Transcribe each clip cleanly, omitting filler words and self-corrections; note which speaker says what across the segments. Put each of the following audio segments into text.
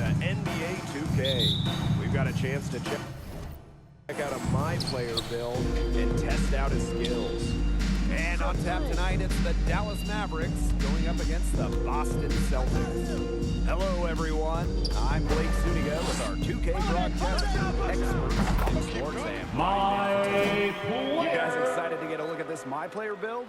Speaker 1: to NBA 2K. We've got a chance to check out a My Player build and test out his skills. And on tap tonight, it's the Dallas Mavericks going up against the Boston Celtics. Hello, everyone. I'm Blake Zuniga with our 2K broadcast experts in sports and
Speaker 2: My
Speaker 1: You guys excited to get a look at this My Player build?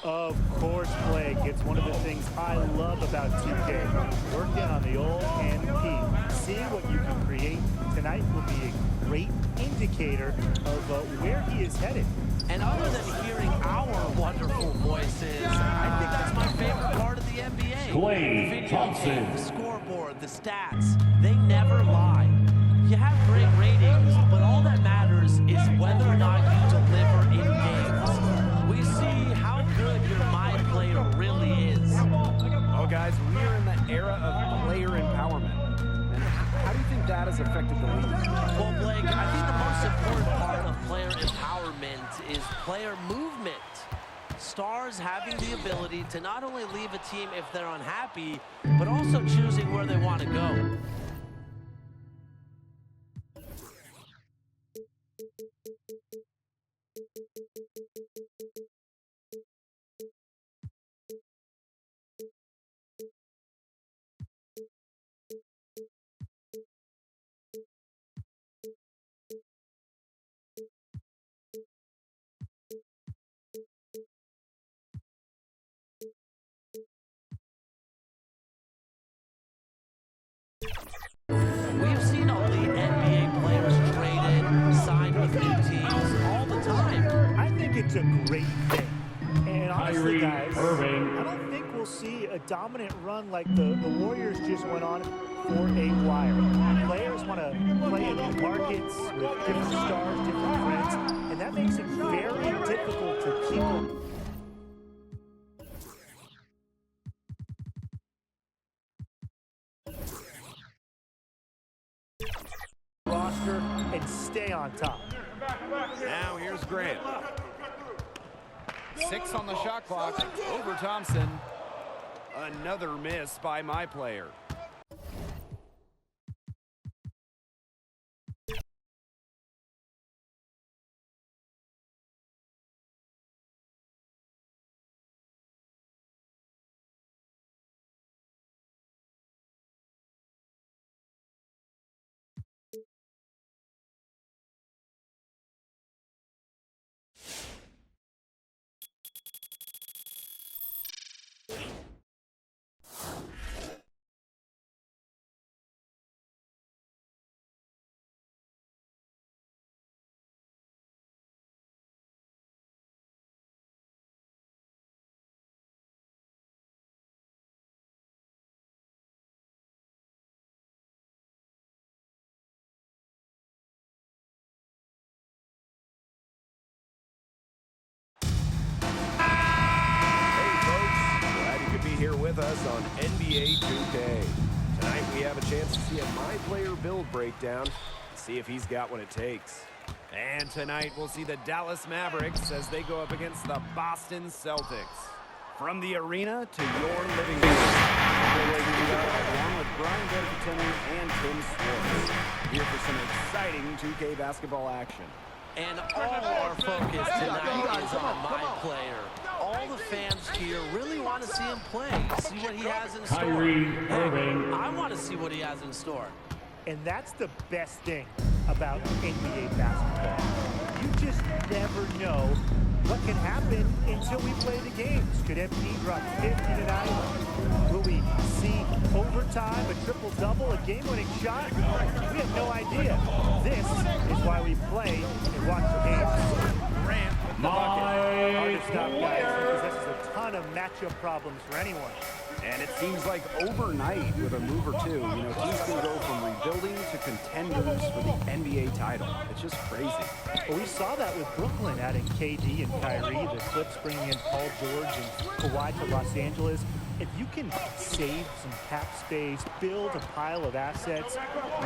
Speaker 3: Of course, Blake. It's one of the things I love about 2K. Working on the old NP. See what you can create tonight will be a great indicator of where he is headed.
Speaker 4: And other than hearing our wonderful voices, I think that's my favorite part of the NBA.
Speaker 2: Klay
Speaker 4: Video
Speaker 2: Thompson.
Speaker 4: game, the scoreboard, the stats, they never lie. You have great ratings, but all that matters is whether or not you deliver in games. We see how good your My Player really is.
Speaker 1: Oh, guys, we are in the era of player empowerment. And how do you think that has affected the league?
Speaker 4: Well, Blake, I think the most important part of player empowerment is player movement. Stars having the ability to not only leave a team if they're unhappy, but also choosing where they want to go. We've seen elite NBA players traded, signed with new teams all the time.
Speaker 3: I think it's a great thing. And honestly,
Speaker 2: Kyrie
Speaker 3: guys,
Speaker 2: Irving.
Speaker 3: I don't think we'll see a dominant run like the Warriors just went on for a while. Players want to play in new markets with different stars, different friends, and that makes it very difficult to keep them. Roster and stay on top.
Speaker 1: Now here's Grant. 6 on the shot clock over Thompson. Another miss by My Player. Here with us on NBA 2K. Tonight we have a chance to see a My Player build breakdown and see if he's got what it takes. And tonight we'll see the Dallas Mavericks as they go up against the Boston Celtics. From the arena to your living room. Along with Brian Bedicatini and Tim Swartz. Here for some exciting 2K basketball action.
Speaker 4: And all our focus tonight is on My Player. All the fans here really want to see him play, see what he has in store.
Speaker 2: Kyrie Irving.
Speaker 4: I want to see what he has in store.
Speaker 3: And that's the best thing about NBA basketball. You just never know what can happen until we play the games. Could MP drop 50 tonight? Will we see overtime, a triple-double, a game-winning shot? We have no idea. This is why we play and watch the games.
Speaker 1: Grant with the bucket.
Speaker 3: Hard to stop, guys, because this is a ton of matchup problems for anyone.
Speaker 1: And it seems like overnight with a move or two, teams can go from rebuilding to contenders for the NBA title. It's just crazy.
Speaker 3: Well, we saw that with Brooklyn adding KD and Kyrie, the Clips bringing in Paul George and Kawhi to Los Angeles. If you can save some cap space, build a pile of assets,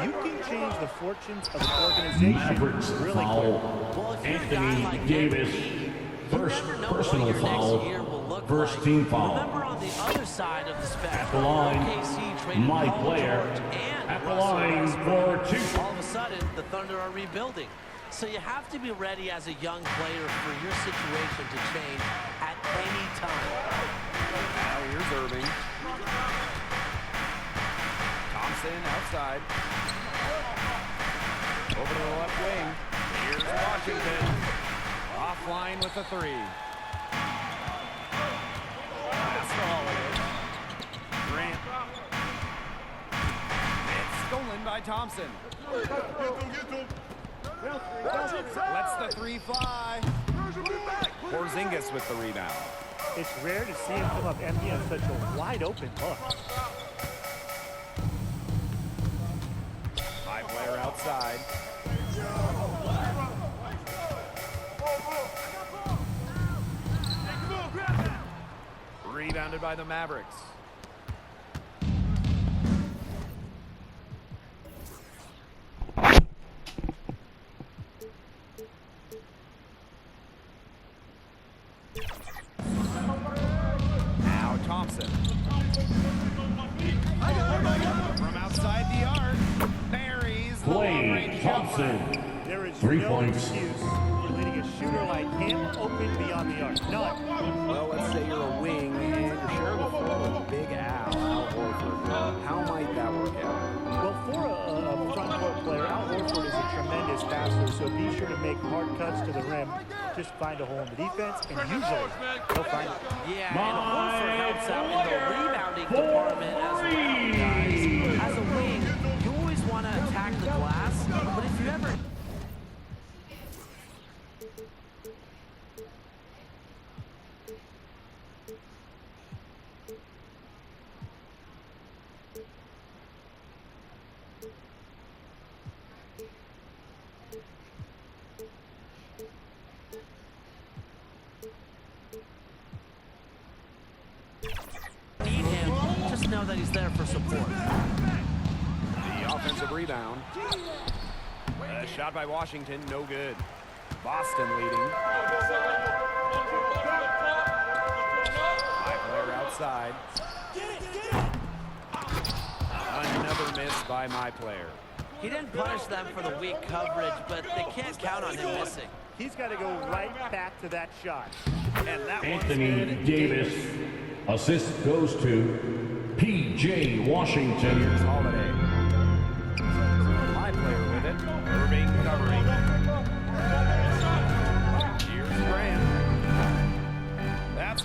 Speaker 3: you can change the fortunes of an organization
Speaker 2: Mavericks
Speaker 3: really
Speaker 2: foul.
Speaker 3: quick.
Speaker 4: Well, if you're a guy
Speaker 2: Anthony
Speaker 4: like
Speaker 2: Davis.
Speaker 4: MVP,
Speaker 2: First
Speaker 4: you never know
Speaker 2: personal
Speaker 4: what your
Speaker 2: foul.
Speaker 4: next year will look
Speaker 2: First
Speaker 4: like.
Speaker 2: team foul.
Speaker 4: Remember on On the other side of the
Speaker 2: At
Speaker 4: spectrum,
Speaker 2: the line,
Speaker 4: OKC traded
Speaker 2: my
Speaker 4: Paul
Speaker 2: player.
Speaker 4: George and
Speaker 2: At the
Speaker 4: Russell
Speaker 2: line
Speaker 4: Westbrook.
Speaker 2: for 2.
Speaker 4: All of a sudden, the Thunder are rebuilding. So you have to be ready as a young player for your situation to change at any time.
Speaker 1: Now here's Irving. Thompson outside. Over to the left wing. Here's Washington. Offline with the 3. Pass to Holiday. Grant. It's stolen by Thompson. Lets the 3 fly. Porzingis with the rebound.
Speaker 3: It's rare to see him come up empty on such a wide open look.
Speaker 1: My player outside. Rebounded by the Mavericks. Now Thompson. From outside the arc. Buries the long-range
Speaker 2: Klay Thompson.
Speaker 3: There is
Speaker 2: 3
Speaker 3: no
Speaker 2: points.
Speaker 3: excuse for letting a shooter like him open beyond the arc. None.
Speaker 1: Well, let's say you're a wing and you're sharing the floor with Big Al Horford. How might that work out?
Speaker 3: Well, for a front court player, Al Horford is a tremendous passer, so be sure to make hard cuts to the rim. Just find a hole in the defense, and usually he'll find it.
Speaker 4: Yeah, and Horford helps out in the rebounding department as well, guys. As a wing, you always want to attack the glass, but if you ever... need him, just know that he's there for support.
Speaker 1: The offensive rebound. A shot by Washington, no good. Boston leading. High player outside. Another miss by my player.
Speaker 4: He didn't punish them for the weak coverage, but they can't count on him missing.
Speaker 3: He's got to go right back to that shot.
Speaker 1: And that one's
Speaker 2: Anthony
Speaker 1: good.
Speaker 2: Davis. Assist goes to P.J. Washington.
Speaker 1: Here's Holiday. My player with it. Irving covering. Here's Grant. That's...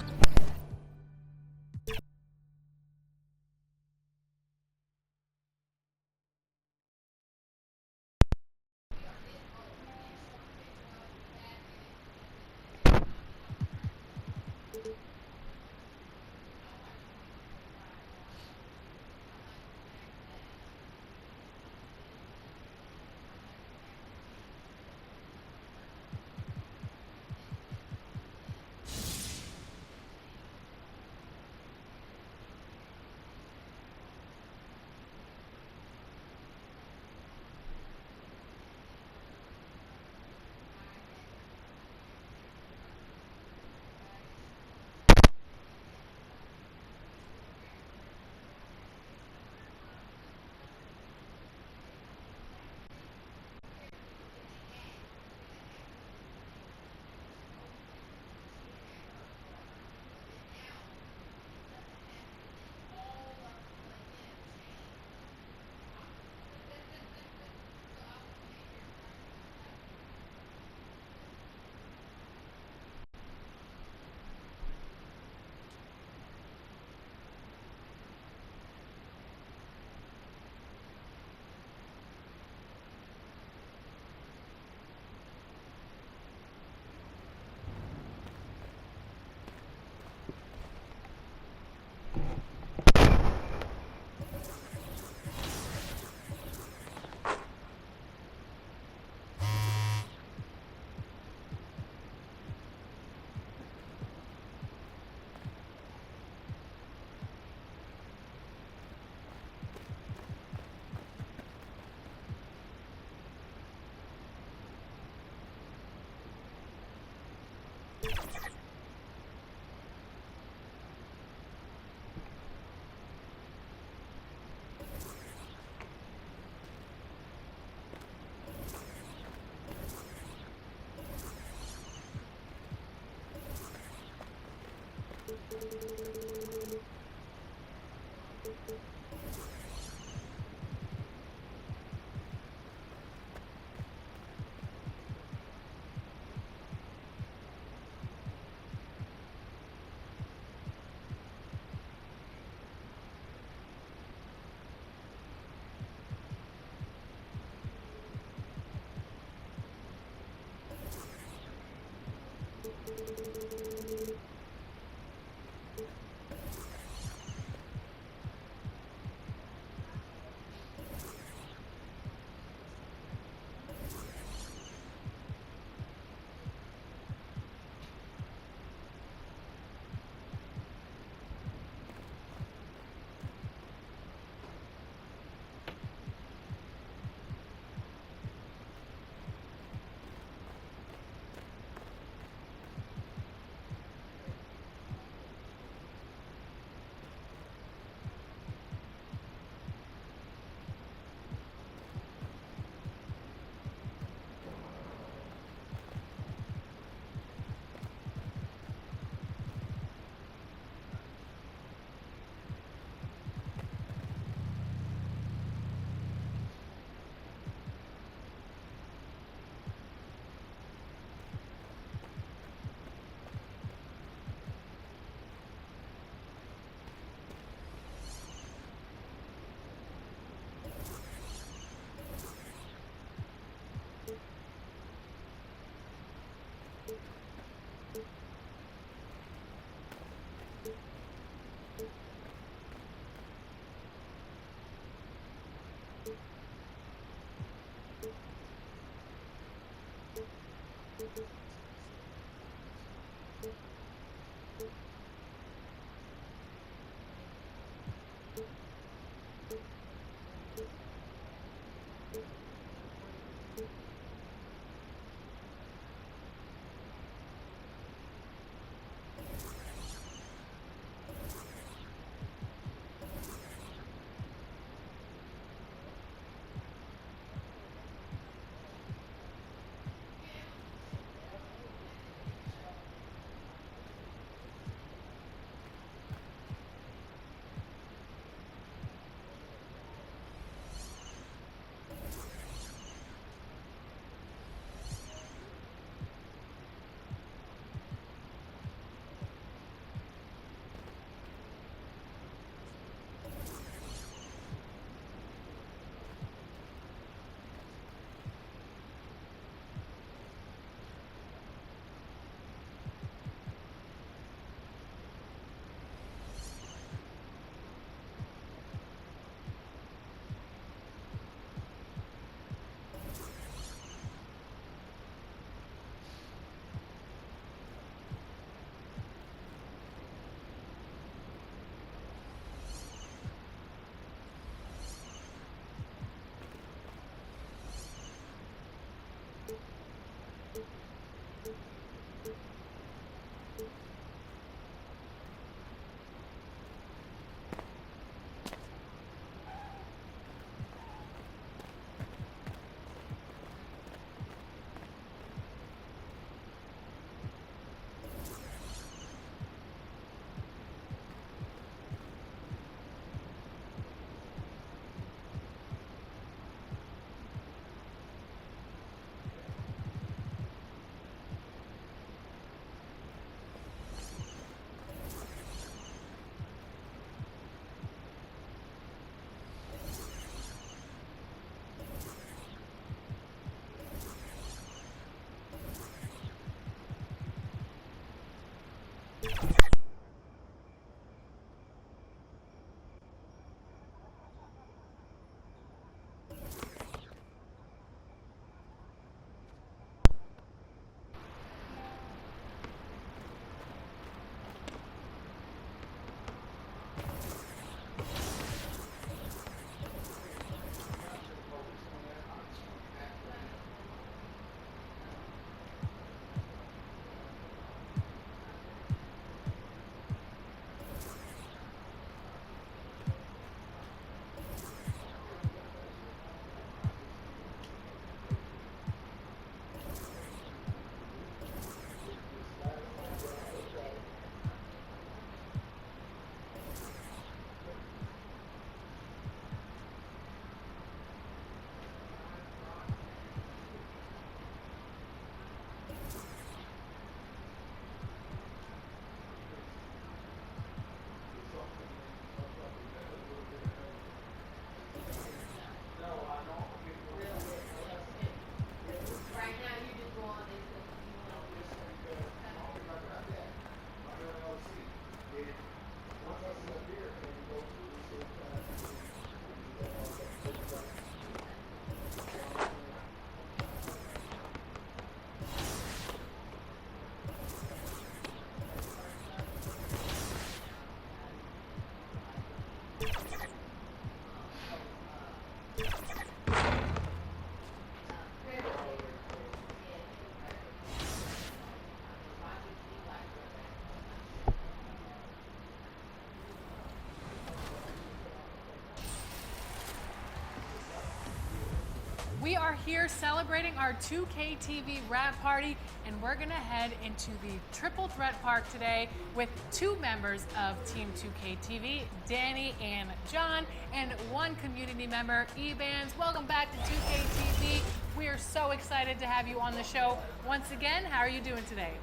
Speaker 5: We are here celebrating our 2K TV wrap party, and we're gonna head into the Triple Threat Park today with two members of Team 2K TV, Danny and John, and one community member, Ebans. Welcome back to 2K TV. We are so excited to have you on the show once again. How are you doing today?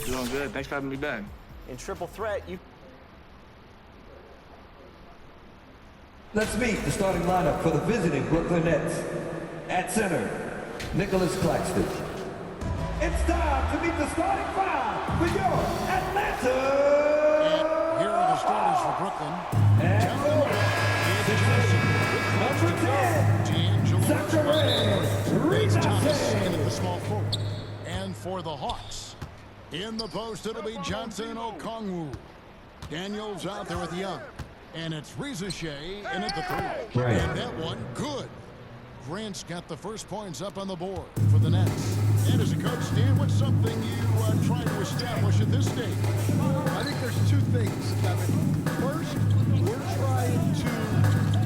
Speaker 6: Doing good. Thanks for having me back.
Speaker 7: In Triple Threat, you...
Speaker 8: Let's meet the starting lineup for the visiting Brooklyn Nets. At center, Nicholas Claxton. It's time to meet the starting five for your Atlanta.
Speaker 9: And here are the starters for Brooklyn.
Speaker 8: And number 10, Zachary
Speaker 9: Thomas in at the
Speaker 8: Reed.
Speaker 9: small forward. And for the Hawks, in the post, it'll be Johnson Okongwu. Daniels out there with Young. And it's Reza Shea in at the three.
Speaker 8: Right.
Speaker 9: And that one, good. Grant's got the first points up on the board for the Nets. And as a coach, Stan, what's something you try to establish at this stage?
Speaker 7: I think there's two things, Kevin. First, we're trying to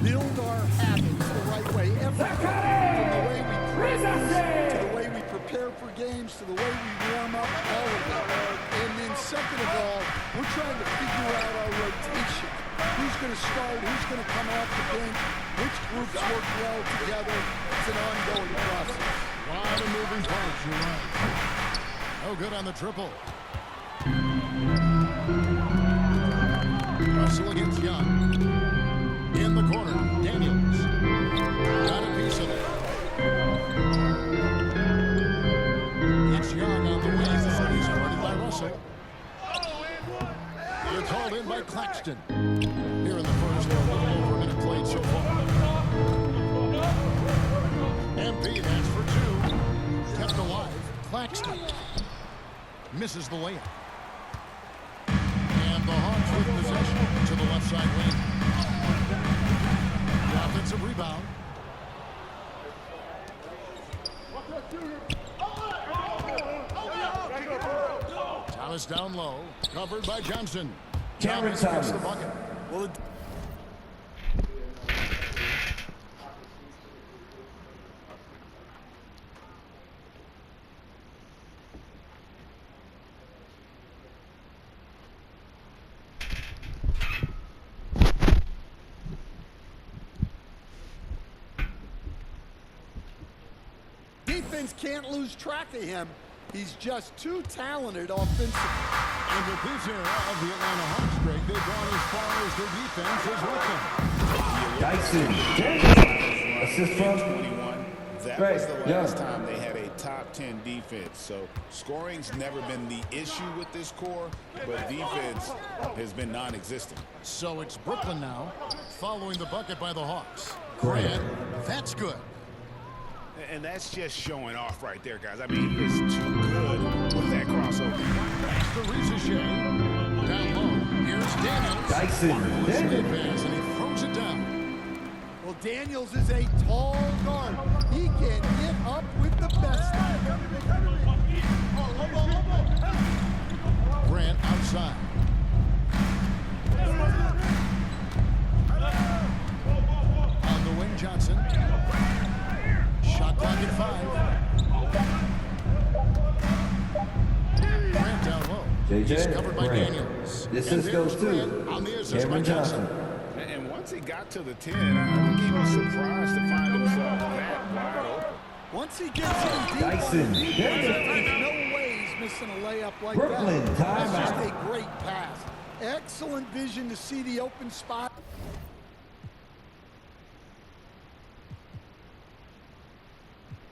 Speaker 7: build our habits the right way. Everything from the way we practice to the way we prepare for games to the way we warm up, all of it. And then second of all, we're trying to figure out our rotation. Who's going to start? Who's going to come off the bench? Which groups work well together? It's an ongoing process.
Speaker 9: A lot of moving parts, you're right. No good on the triple. Russell against Young. In the corner, Daniels. Got a piece of it. It's Young on the wing. He's guarded by Russell. It's hauled in by Claxton. Here in the first, a little over a minute played so far. MP, that's for two. Kept alive. Claxton misses the layup. And the Hawks with possession to the left side wing. The offensive rebound. Thomas down low. Covered by Johnson.
Speaker 8: Cameron
Speaker 9: Thomas gets
Speaker 8: Thomas.
Speaker 9: the bucket. Well,
Speaker 7: Defense can't lose track of him. He's just too talented offensively.
Speaker 9: and with this era of the Atlanta Hawks streak, they've gone as far as their defense is with them.
Speaker 8: Dyson. Assist from
Speaker 10: 21. That
Speaker 8: Greg
Speaker 10: was the
Speaker 8: Young.
Speaker 10: last time they had a top 10 defense. So scoring's never been the issue with this core, but defense has been non-existent.
Speaker 9: So it's Brooklyn now, following the bucket by the Hawks.
Speaker 8: Grant.
Speaker 9: That's good.
Speaker 10: And that's just showing off right there, guys. I mean, he is too good with that crossover.
Speaker 9: That's the Ricochet. Down low. Here's Daniels.
Speaker 8: Dyson.
Speaker 9: Slid pass, and he throws it down.
Speaker 7: Well, Daniels is a tall guard. He can get up with the best.
Speaker 9: Grant outside. On the wing, Johnson. Shot clock at 5. Grant down low.
Speaker 8: JJ
Speaker 9: He's covered by
Speaker 8: Grant.
Speaker 9: Daniels.
Speaker 8: This
Speaker 9: And
Speaker 8: is goes
Speaker 9: there's Grant
Speaker 8: to
Speaker 9: on the assist by
Speaker 8: Cameron Johnson.
Speaker 10: And once he got to the 10, I think he was surprised to find himself that wide open.
Speaker 7: Once he gets in deep,
Speaker 8: Dyson.
Speaker 7: there's no way he's missing a layup like
Speaker 8: Brooklyn,
Speaker 7: that. That's just
Speaker 8: timeout.
Speaker 7: a great pass. Excellent vision to see the open spot.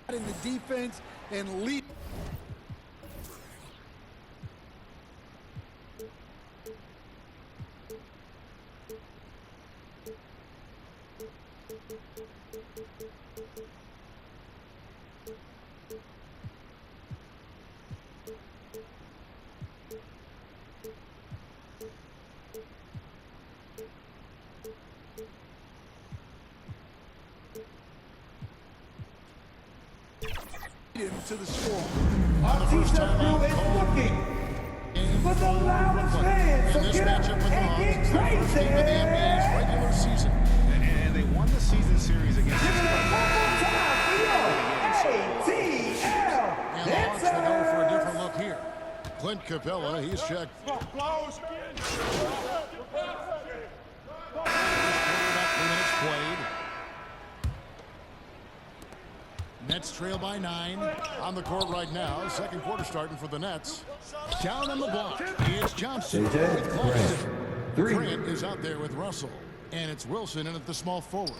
Speaker 7: In the defense and lead. Him to the score.
Speaker 8: Our teacher crew is looking for the loudest fans. So
Speaker 9: In this
Speaker 8: get up
Speaker 9: matchup with the
Speaker 8: and
Speaker 9: Hawks,
Speaker 8: get
Speaker 9: their first game of the NBA's
Speaker 8: crazy.
Speaker 9: regular season.
Speaker 10: And they won the season series against
Speaker 8: Give it up one more time for your ATL.
Speaker 9: And the Hawks will go for a different look here. Clint Capella, he's checked. About 3 minutes played. Nets trail by 9 on the court right now. Second quarter starting for the Nets. Down on the block, it's Johnson.
Speaker 8: JJ
Speaker 9: with Claxton.
Speaker 8: Grant. 3.
Speaker 9: Grant is out there with Russell. And it's Wilson in at the small forward.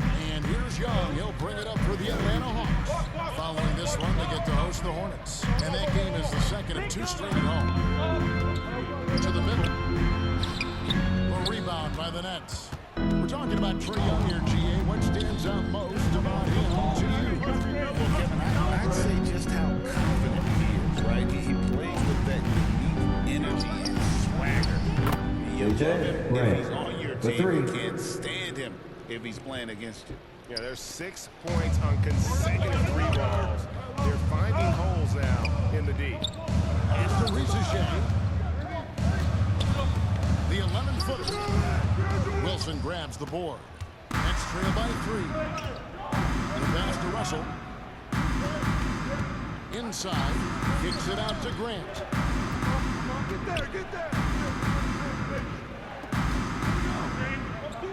Speaker 9: And here's Young. He'll bring it up for the Atlanta Hawks. Following this one, they get to host the Hornets. And that game is the second of 2 straight at home. To the middle. A rebound by the Nets. We're talking about Trae Young here, GA. What stands out most about him to you?
Speaker 10: Well, Kevin, I'd say just how confident he is, right? He plays with that unique energy and swagger. You love him if he's on your
Speaker 8: the
Speaker 10: team.
Speaker 8: 3.
Speaker 10: You can't stand him if he's playing against you. Yeah, there's 6 points on consecutive 3 balls. They're finding holes now in the D.
Speaker 9: After Rizachet. The 11-footer. Wilson grabs the board. Nets trail by 3. And a pass to Russell. Inside. Kicks it out to Grant.
Speaker 7: Get there.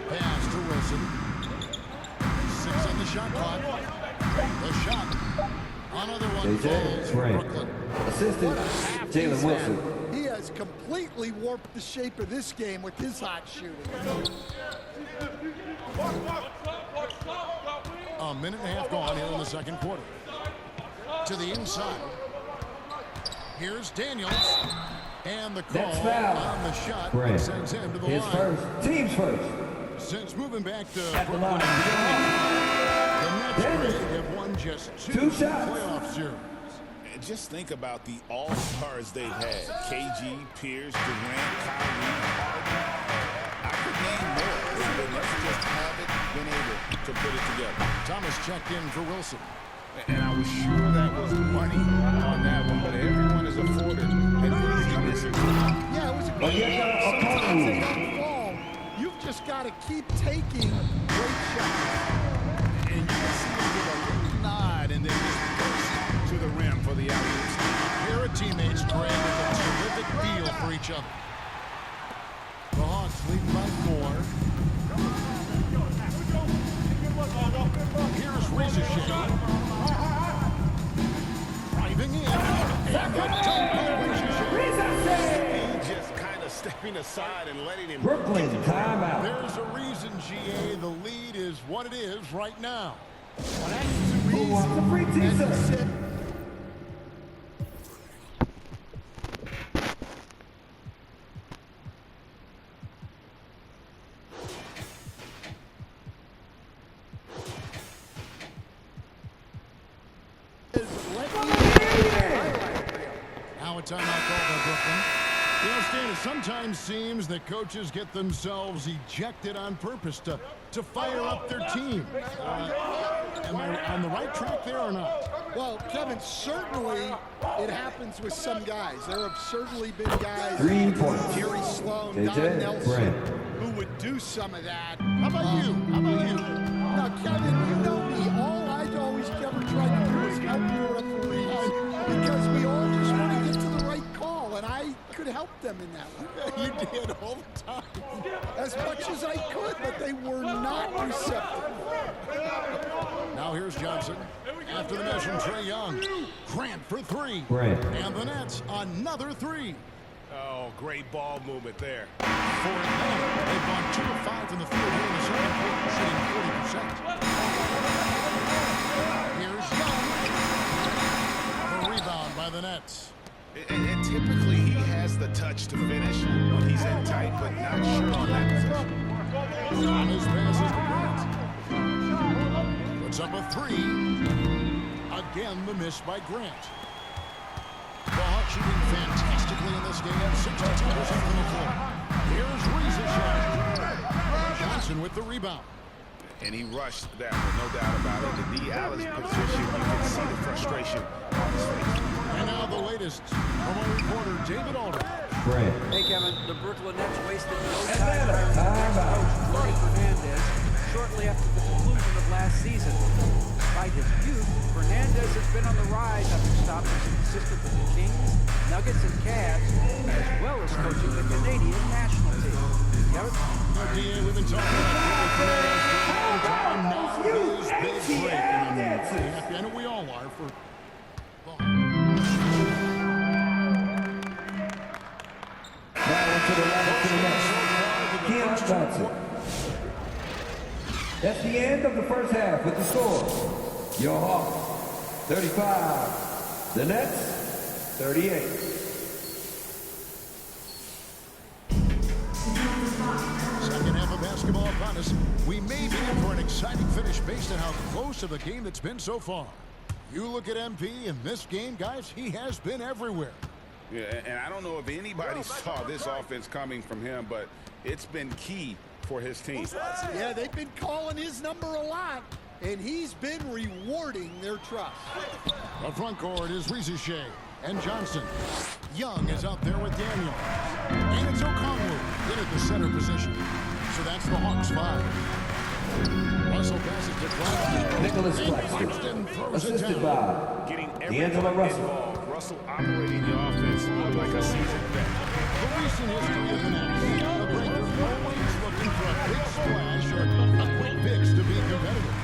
Speaker 9: Pass to Wilson. 6 on the shot clock. The shot. Another one falls for Brooklyn.
Speaker 8: Assistant, Jalen Wilson.
Speaker 7: He has completely warped the shape of this game with his hot shooting.
Speaker 9: A minute and a half gone here in the second quarter. To the inside. Here's Daniels. And the call on the shot sends him to the line.
Speaker 8: First. Team's first.
Speaker 9: Since moving back to
Speaker 8: At the
Speaker 9: Brooklyn,
Speaker 8: line.
Speaker 9: the Nets have won just 2
Speaker 8: shots.
Speaker 9: playoff series.
Speaker 10: And just think about the all-stars they've had. KG, Pierce, Durant, Kyrie, Harden. I could name more. The Nets just haven't been able to put it together.
Speaker 9: Thomas checked in for Wilson.
Speaker 10: And I was sure that was money on that one, but everyone is afforded an easy missing.
Speaker 7: Yeah, it was a good game. Sometimes they don't fall. You've just got to keep taking great shots.
Speaker 10: And you can see him give a little nod and then just push to the rim for the alley-oop.
Speaker 9: Here are teammates trained with a terrific feel for each other. The Hawks leading by 4. Here's Rizachet. Driving in. And the dunk by Rizachet.
Speaker 10: He just kind of stepping aside and letting him.
Speaker 8: Brooklyn, timeout.
Speaker 9: There's a reason, GA, the lead is what it is right now.
Speaker 7: Well, that's the
Speaker 8: Who wants the free
Speaker 7: reason. As you
Speaker 8: t-shirt?
Speaker 7: said,
Speaker 9: Now a timeout called by Brooklyn. You know, Stan, it sometimes seems that coaches get themselves ejected on purpose to fire up their team. Am I on the right track there or not?
Speaker 7: well, Kevin, certainly it happens with some guys. There have certainly been guys,
Speaker 8: 3 points.
Speaker 7: Jerry Sloan,
Speaker 8: JJ
Speaker 7: Don Nelson,
Speaker 8: Brent.
Speaker 7: who would do some of that.
Speaker 9: How about you? How about you?
Speaker 7: Now, Kevin, you know me. All I always ever tried to do is help the referees because we all just want to get to the right call, and I could help them in that way.
Speaker 9: You did all the time.
Speaker 7: As much as I could, but they were not receptive.
Speaker 9: Now here's Johnson. After the miss from Trae Young. Grant for 3.
Speaker 8: Grant.
Speaker 9: And the Nets, another 3.
Speaker 10: Oh, great ball movement there.
Speaker 9: For Atlanta, they've gone 2 of 5 from the field here in the second quarter, shooting 40%. Here's Young. The rebound by the Nets.
Speaker 10: And typically he has the touch to finish when he's in tight, but not sure on that position.
Speaker 9: On his passes to Grant. Puts up a 3. Again, the miss by Grant. The Hawks shooting fantastically in this game, 62% from the floor. Here's Rizachet. Johnson with the rebound.
Speaker 10: And he rushed that one, no doubt about it. The D. Alice position, you can see the frustration on his face.
Speaker 9: And now the latest from our reporter, David Aldridge.
Speaker 8: Grant.
Speaker 11: Hey, Kevin, the Brooklyn Nets wasted no
Speaker 8: Atlanta,
Speaker 11: time
Speaker 8: timeout.
Speaker 11: Lloyd Fernandez shortly after the conclusion of last season. Despite his youth, Fernandez has been on the rise after stopping consistent with the Kings, Nuggets, and Cavs, as well as coaching the Canadian national team. Kevin?
Speaker 9: DA, we've been talking about Fernandez for a long time. Now his big break. And I know we all are for...
Speaker 8: Now into the line to the Nets. Keon Johnson. That's the end of the first half with the score. Your Hawks, 35. The Nets, 38.
Speaker 9: Second half of basketball upon us. We may be in for an exciting finish based on how close of a game that's been so far. You look at MP in this game, guys, he has been everywhere.
Speaker 10: Yeah, and I don't know if anybody saw this offense coming from him, but it's been key for his team.
Speaker 7: Yeah, they've been calling his number a lot. and he's been rewarding their trust.
Speaker 9: The front court is Rizier and Johnson. Young is out there with Daniel. And it's Okongwu in at the center position. So that's the Hawks 5. Russell passes to Claxton.
Speaker 8: Nicholas
Speaker 9: Claxton
Speaker 8: Claxton,
Speaker 9: throws it
Speaker 8: assisted
Speaker 9: down.
Speaker 8: by
Speaker 1: Getting
Speaker 8: D'Angelo
Speaker 1: everyone
Speaker 8: Russell.
Speaker 1: involved. Russell operating the offense like a seasoned vet.
Speaker 9: The recent history of the Nets. The Breakers always looking for a big splash or a quick fix to be competitive.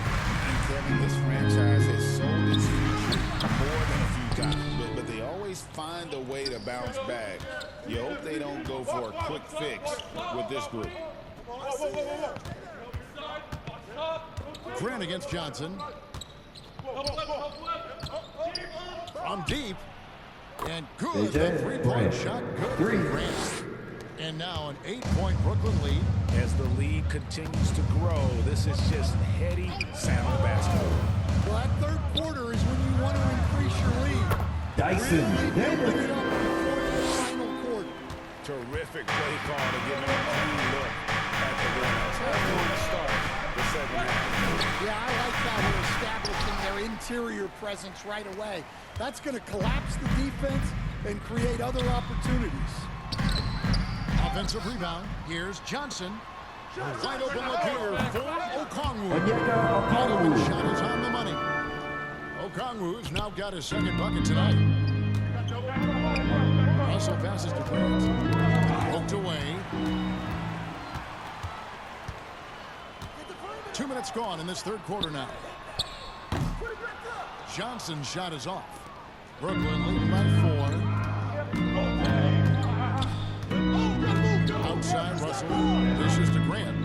Speaker 10: And Kevin, this franchise has sold its future more than a few times, but they always find a way to bounce back. You hope they don't go for a quick fix with this group.
Speaker 9: Grant against Johnson. From deep. And good. The three-point shot. Good for Grant. And now an 8-point Brooklyn lead.
Speaker 1: As the lead continues to grow, this is just heady sound basketball.
Speaker 7: Well, that third quarter is when you want to increase your lead.
Speaker 8: Dyson
Speaker 7: Really building
Speaker 8: Daniel.
Speaker 7: it up before the final quarter.
Speaker 1: Terrific play call to give them a clean look at the Wolves. How do we start the second half?
Speaker 7: Yeah, I like how they're establishing their interior presence right away. That's going to collapse the defense and create other opportunities.
Speaker 9: Offensive rebound. Here's Johnson. Wide open look here for Okongwu.
Speaker 8: Onyeka
Speaker 9: Ottoman
Speaker 8: Okongwu.
Speaker 9: shot is on the money. Okongwu's now got his second bucket tonight. Russell passes to Grant. Poked away. 2 minutes gone in this third quarter now. Johnson's shot is off. Brooklyn leading by 4. Outside Russell. Dishes to Grant.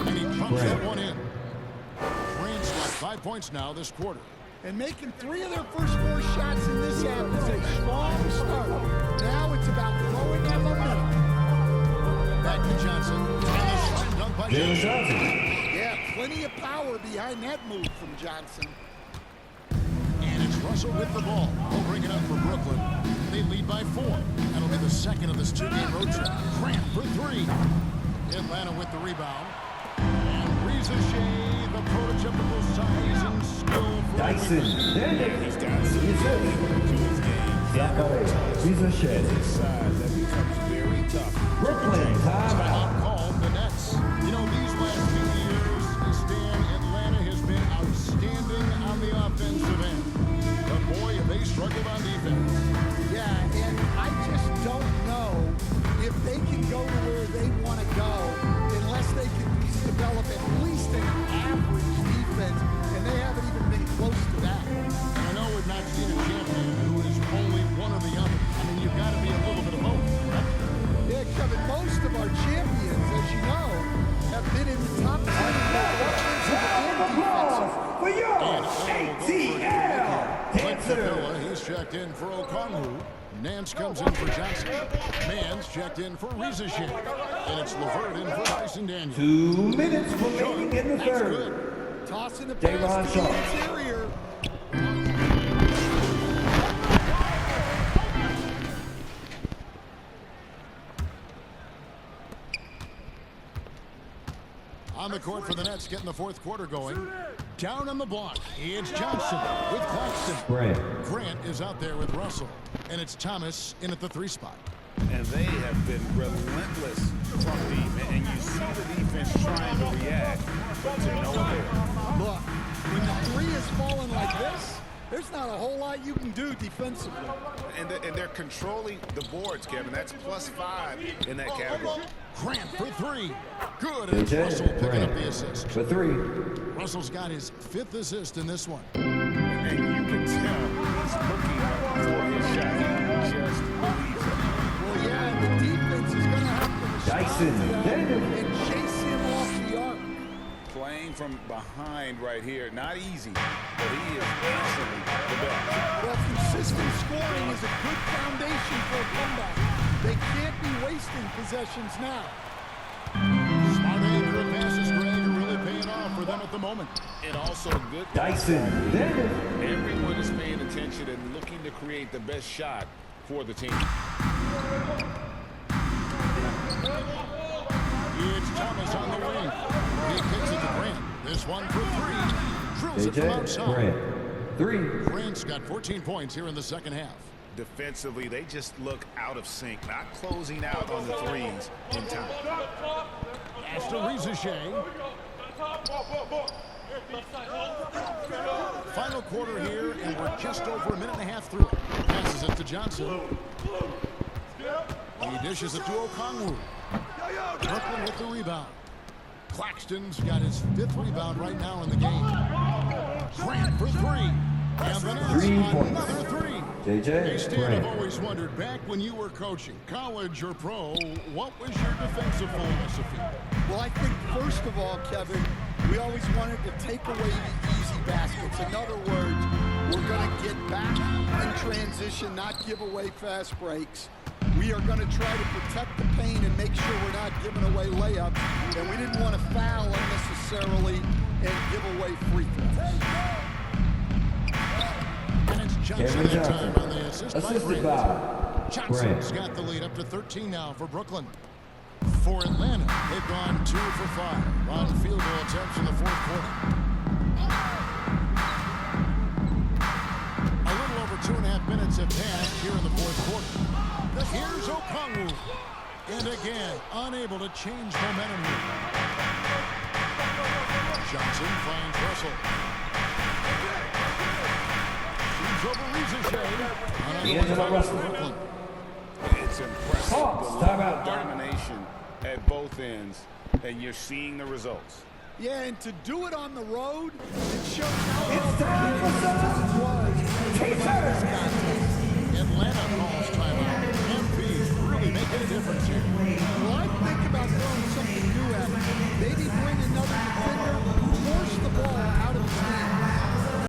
Speaker 9: And he pumps that one in. Grant's got 5 points now this quarter.
Speaker 7: And making 3 of their first 4 shots in this half is a strong start. Now it's about throwing that momentum.
Speaker 9: Back to Johnson. And a slam dunk by
Speaker 8: Jalen
Speaker 9: Johnson.
Speaker 8: Johnson.
Speaker 7: Yeah, plenty of power behind that move from Johnson.
Speaker 9: And it's Russell with the ball. He'll bring it up for Brooklyn. They lead by 4. That'll be the second of this 2-game road trip. Grant for 3. Atlanta with the rebound. And Rizier, the prototypical size and skill for
Speaker 8: Dyson
Speaker 9: the
Speaker 8: Daniel.
Speaker 10: He's got some to his game.
Speaker 8: Zachary Rizier.
Speaker 10: His size, that becomes very tough.
Speaker 8: Brooklyn timeout.
Speaker 9: timeout called the Nets. You know, these last few years, Stan, Atlanta has been outstanding on the offensive end. But boy, have they struggled on defense.
Speaker 7: Yeah, and I just don't know if they can go to where they want to go unless they can develop at least an average defense, and they haven't even been close to that.
Speaker 9: And I know we've not seen a champion who is only one or the other. I mean, you've got to be a little bit of both, right?
Speaker 7: Yeah, Kevin, most of our champions, as you know, have been in the top 10
Speaker 8: For your ATL
Speaker 9: Dancer.
Speaker 8: Dancer.
Speaker 9: He's checked in for Okongwu. Nance comes in for Johnson. Mann's checked in for Rizier. And it's LeVert in for Dyson Daniel.
Speaker 8: 2 minutes remaining in the
Speaker 9: That's
Speaker 8: third.
Speaker 9: good.
Speaker 7: Tossing the
Speaker 8: Day'Ron
Speaker 7: pass to the
Speaker 8: Sharp.
Speaker 7: interior.
Speaker 9: On the court for the Nets, getting the fourth quarter going. Down on the block, it's Johnson with Claxton.
Speaker 8: Grant.
Speaker 9: Grant is out there with Russell. And it's Thomas in at the 3 spot.
Speaker 10: And they have been relentless from deep, and you see the defense trying to react, but to no avail.
Speaker 7: Look, when the 3 is falling like this, there's not a whole lot you can do defensively.
Speaker 10: And they're controlling the boards, Kevin. That's +5 in that category.
Speaker 9: Grant for 3. Good, and it's
Speaker 8: JJ
Speaker 9: Russell picking up the
Speaker 8: Grant
Speaker 9: assist.
Speaker 8: for 3.
Speaker 9: Russell's got his 5th assist in this one.
Speaker 10: And you can tell he's looking for his shot. He just believes it.
Speaker 7: Well, yeah, the defense is going to have to respond
Speaker 8: Dyson
Speaker 7: to that
Speaker 8: Daniel.
Speaker 7: and chase him off the arc.
Speaker 10: Playing from behind right here, not easy, but he is instantly the best.
Speaker 7: Well, consistent scoring is a good foundation for a comeback. They can't be wasting possessions now.
Speaker 9: Smart accurate passes, Greg, are really paying off for them at the moment.
Speaker 10: And also good.
Speaker 8: Dyson Daniel.
Speaker 10: Everyone is paying attention and looking to create the best shot for the team.
Speaker 9: one for three. Drills it from
Speaker 8: JJ
Speaker 9: outside.
Speaker 8: Grant. 3.
Speaker 9: Grant's got 14 points here in the second half.
Speaker 10: Defensively, they just look out of sync, not closing out on the threes in time.
Speaker 9: Pass to Rizachet. Final quarter here, and we're just over a minute and a half through it. Passes it to Johnson. He dishes it to Okongwu. Brooklyn with the rebound. Claxton's got his 5th rebound right now in the game. Grant for 3. And the Nets
Speaker 8: 3
Speaker 9: on
Speaker 8: points.
Speaker 9: another 3. Hey,
Speaker 8: JJ
Speaker 9: Stan, I've
Speaker 8: Grant.
Speaker 9: always wondered, back when you were coaching, college or pro, what was your defensive philosophy?
Speaker 7: Well, I think first of all, Kevin, we always wanted to take away the easy baskets. In other words, we're going to get back in transition, not give away fast breaks. We are going to try to protect the paint and make sure we're not giving away layups. And we didn't want to foul unnecessarily and give away free throws.
Speaker 9: And it's Johnson
Speaker 8: Cameron
Speaker 9: that time
Speaker 8: Johnson.
Speaker 9: on the assist by
Speaker 8: Assisted
Speaker 9: Grant.
Speaker 8: by
Speaker 9: Johnson's
Speaker 8: Grant.
Speaker 9: got the lead up to 13 now for Brooklyn. For Atlanta, they've gone 2 for 5 on field goal attempts in the fourth quarter. A little over 2.5 minutes have passed here in the fourth quarter. Here's Okongwu. And again, unable to change momentum here. Johnson finds Russell. Shoots over Rizachet.
Speaker 8: D'Angelo Russell.
Speaker 9: Brooklyn.
Speaker 10: It's impressive.
Speaker 8: Hawks,
Speaker 10: The level
Speaker 8: timeout.
Speaker 10: of domination at both ends, and you're seeing the results.
Speaker 7: Yeah, and to do it on the road, it shows how
Speaker 8: It's time for some
Speaker 7: was.
Speaker 8: T-shirts.